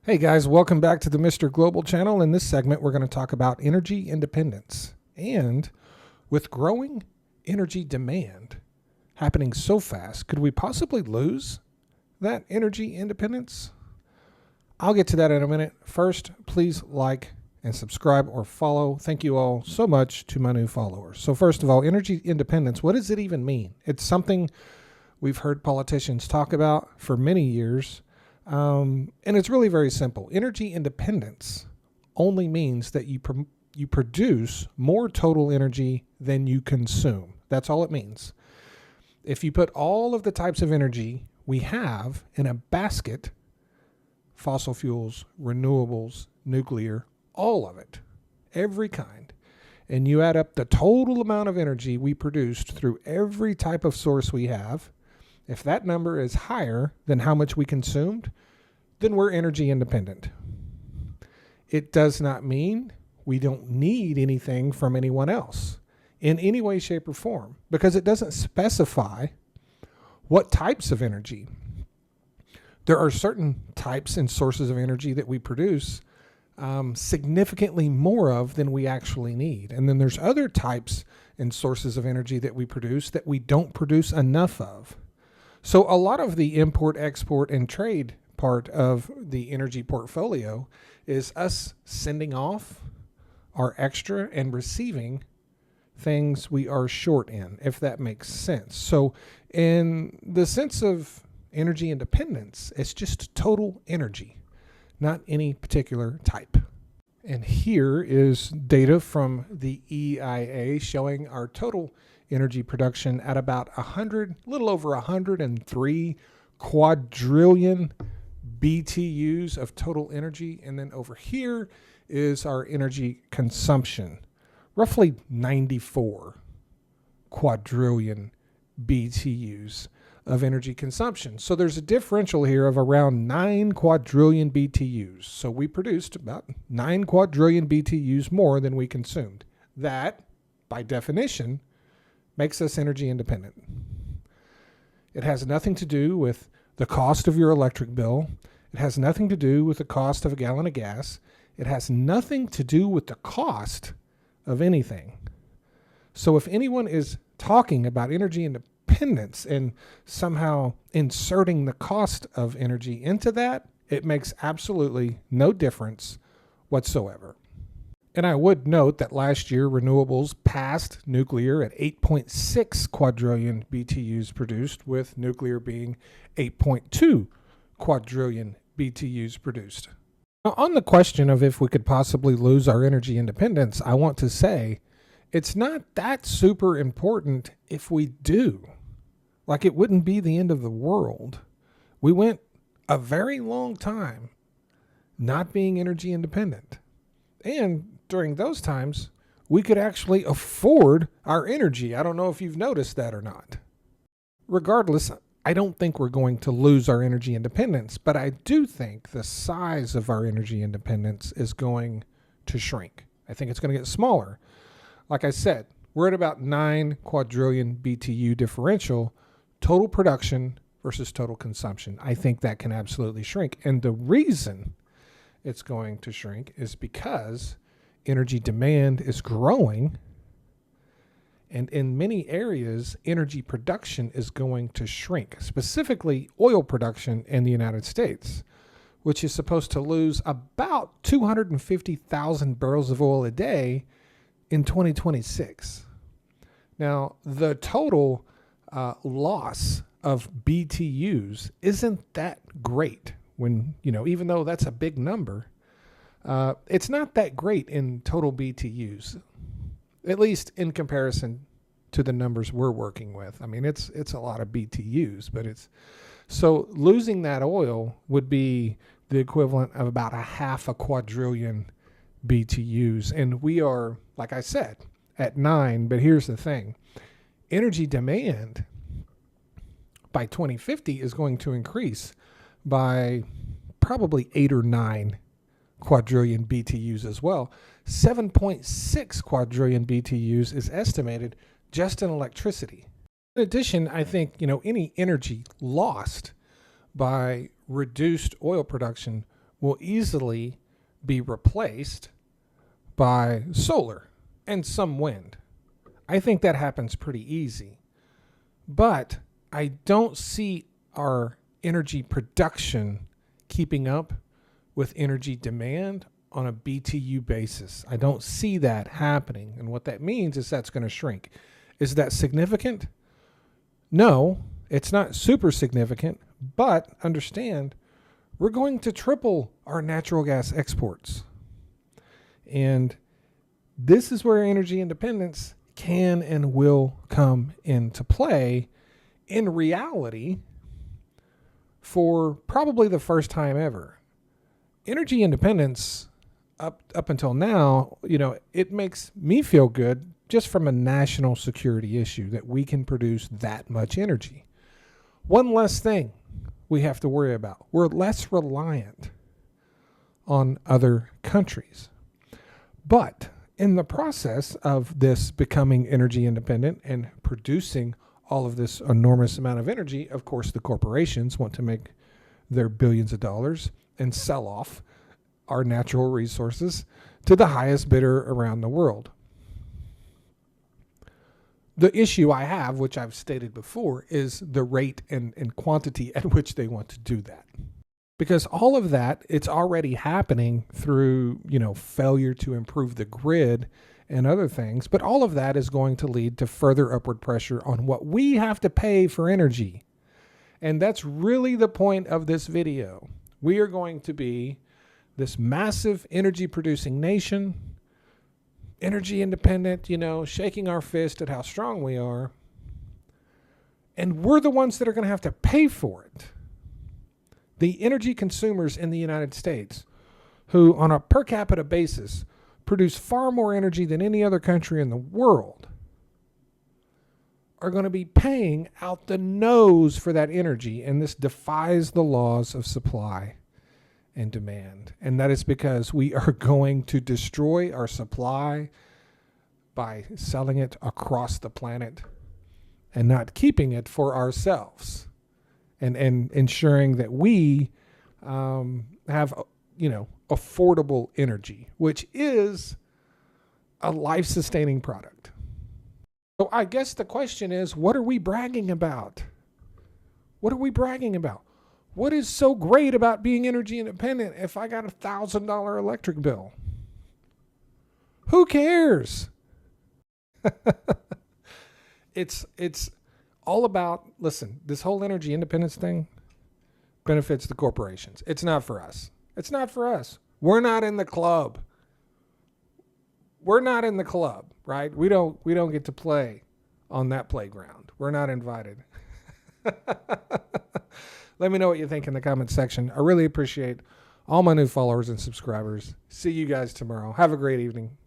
Hey guys, welcome back to the Mr. Global channel. In this segment, we're going to talk about energy independence. And with growing energy demand happening so fast, could we possibly lose that energy independence? I'll get to that in a minute. First, please like and subscribe or follow. Thank you all so much to my new followers. So first of all, energy independence, what does it even mean? It's something we've heard politicians talk about for many years. And it's really very simple. Energy independence only means that you produce more total energy than you consume. That's all it means. If you put all of the types of energy we have in a basket, fossil fuels, renewables, nuclear, all of it, every kind, and you add up the total amount of energy we produced through every type of source we have, if that number is higher than how much we consumed, then we're energy independent. It does not mean we don't need anything from anyone else in any way, shape, or form, because it doesn't specify what types of energy. There are certain types and sources of energy that we produce significantly more of than we actually need. And then there's other types and sources of energy that we produce that we don't produce enough of. So a lot of the import, export, and trade part of the energy portfolio is us sending off our extra and receiving things we are short in, if that makes sense. So in the sense of energy independence, it's just total energy, not any particular type. And here is data from the EIA showing our total energy production at about little over 103 quadrillion BTUs of total energy. And then over here is our energy consumption, roughly 94 quadrillion BTUs of energy consumption. So there's a differential here of around 9 quadrillion BTUs. So we produced about 9 quadrillion BTUs more than we consumed. That, by definition, makes us energy independent. It has nothing to do with the cost of your electric bill. It has nothing to do with the cost of a gallon of gas. It has nothing to do with the cost of anything. So if anyone is talking about energy independence and somehow inserting the cost of energy into that, it makes absolutely no difference whatsoever. And I would note that last year, renewables passed nuclear at 8.6 quadrillion BTUs produced, with nuclear being 8.2 quadrillion BTUs produced. Now, on the question of if we could possibly lose our energy independence, I want to say it's not that super important if we do. Like, it wouldn't be the end of the world. We went a very long time not being energy independent. And during those times, we could actually afford our energy. I don't know if you've noticed that or not. Regardless, I don't think we're going to lose our energy independence, but I do think the size of our energy independence is going to shrink. I think it's going to get smaller. Like I said, we're at about 9 quadrillion BTU differential, total production versus total consumption. I think that can absolutely shrink. And the reason it's going to shrink is because energy demand is growing, and in many areas, energy production is going to shrink, specifically oil production in the United States, which is supposed to lose about 250,000 barrels of oil a day in 2026. Now, the total loss of BTUs isn't that great when, even though that's a big number, it's not that great in total BTUs, at least in comparison to the numbers we're working with. I mean, it's a lot of BTUs, but so losing that oil would be the equivalent of about a half a quadrillion BTUs. And we are, like I said, at 9. But here's the thing. Energy demand by 2050 is going to increase by probably 8 or 9 quadrillion BTUs as well. 7.6 quadrillion BTUs is estimated just in electricity. In addition, I think, any energy lost by reduced oil production will easily be replaced by solar and some wind. I think that happens pretty easy. But I don't see our energy production keeping up with energy demand on a BTU basis. I don't see that happening. And what that means is that's going to shrink. Is that significant? No, it's not super significant, but understand we're going to triple our natural gas exports. And this is where energy independence can and will come into play in reality for probably the first time ever. Energy independence up until now, it makes me feel good just from a national security issue that we can produce that much energy. One less thing we have to worry about. We're less reliant on other countries. But in the process of this becoming energy independent and producing all of this enormous amount of energy, of course, the corporations want to make their billions of dollars and sell off our natural resources to the highest bidder around the world. The issue I have, which I've stated before, is the rate and quantity at which they want to do that. Because all of that, it's already happening through, failure to improve the grid and other things. But all of that is going to lead to further upward pressure on what we have to pay for energy. And that's really the point of this video. We are going to be this massive energy producing nation, energy independent, shaking our fist at how strong we are. And we're the ones that are going to have to pay for it. The energy consumers in the United States, who on a per capita basis produce far more energy than any other country in the world, are going to be paying out the nose for that energy. And this defies the laws of supply and demand. And that is because we are going to destroy our supply by selling it across the planet and not keeping it for ourselves and ensuring that we have, affordable energy, which is a life-sustaining product. So I guess the question is, what are we bragging about? What are we bragging about? What is so great about being energy independent if I got $1,000 electric bill? Who cares? It's all about, listen, this whole energy independence thing benefits the corporations. It's not for us. It's not for us. We're not in the club. We're not in the club, right? We don't get to play on that playground. We're not invited. Let me know what you think in the comments section. I really appreciate all my new followers and subscribers. See you guys tomorrow. Have a great evening.